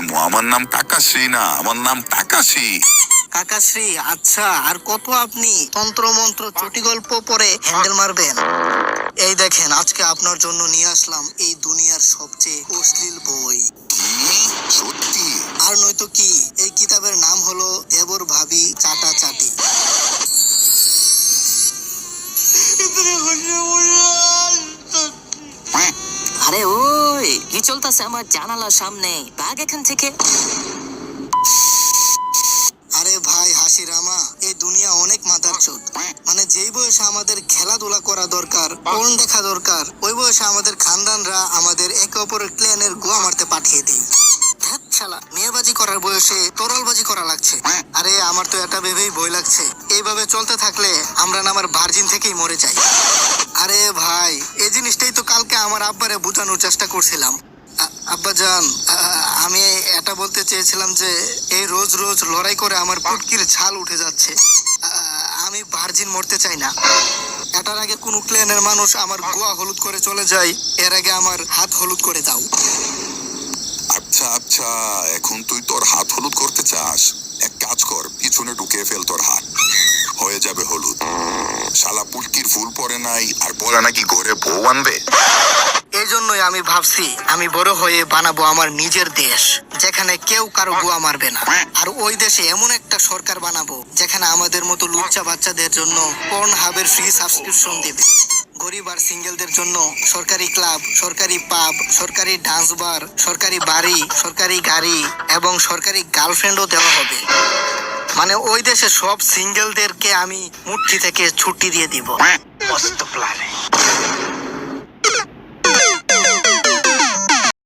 বলবো, আমার নাম টাকাশ্রী না, আমার নাম টাকাশি। কাকাশ্রী, আচ্ছা, আর কত আপনি তন্ত্র মন্ত্র চটি গল্প পরে হ্যান্ডেল মারবেন? এই দেখেন, আজকে আপনার জন্য নিয়ে আসলাম এই দুনিয়ার সবচেয়ে অশ্লীল বই। কি সত্যি? আর নয়তো কি, এই কিতাবের নাম হলো দেবর ভাবি চাটা চাটি। আরে ওই কি চলতেছে আমার জানালার সামনে? ভাগ এখান থেকে। আরে ভাই হাসি রামা, এই দুনিয়া অনেক মাথার চোদ। মানে যেই বয়সে আমাদের খেলাধুলা করা দরকার, পর্ন দেখা দরকার, ওই বয়সে আমাদের খানদানরা আমাদের একে অপরের ক্লেনের গোয়া মারতে পাঠিয়ে দেয়। ধ্যাৎ শালা, মেয়েবাজি করার বয়সে তরলবাজি করা লাগছে। আরে আমার তো এটা ভেবেই ভয় লাগছে, এইভাবে চলতে থাকলে আমরা না আমার ভার্জিন থেকেই মরে যাই। আরে ভাই, এই জিনিসটাই তো কালকে আমার আব্বারে বোঝানোর চেষ্টা করছিলাম। আব্বাজান, আমি এটা বলতে চেয়েছিলাম যে এই রোজ রোজ লড়াই করে আমার পুটকির ছাল উঠে যাচ্ছে। আমি ভার্জিন মরতে চাই না। এটার আগে কোন ক্লেনের মানুষ আমার গোয়া হলুদ করে চলে যায়, এর আগে আমার হাত হলুদ করে দাও। আচ্ছা আচ্ছা, এখন তুই তোর হাত হলুদ করতে চাস? এক কাজ কর, পিছনে ঢুকিয়ে ফেল তোর হাত, হয়ে যাবে হলুদ। শালা পুটকির ফুল পরে নাই আর বলে নাকি ঘরে বউ আনবে। এই জন্যই আমি ভাবছি আমি বড় হয়ে বানাবো আমার নিজের দেশ, যেখানে কেউ কারো গোয়া মারবে না। আর ওই দেশে এমন একটা সরকার বানাবো যেখানে আমাদের মতো লুচ্চা বাচ্চাদের জন্য পর্ন হাবের ফ্রি সাবস্ক্রিপশন দেবে। গরিব আর সিঙ্গেলদের জন্য সরকারি ক্লাব, সরকারি পাব, সরকারি ডান্স বার, সরকারি বাড়ি, সরকারি গাড়ি এবং সরকারি গার্লফ্রেন্ডও দেওয়া হবে। মানে ওই দেশে সব সিঙ্গেলদেরকে আমি মুঠি থেকে ছুটি দিয়ে দিব। মস্ত প্ল্যানিং।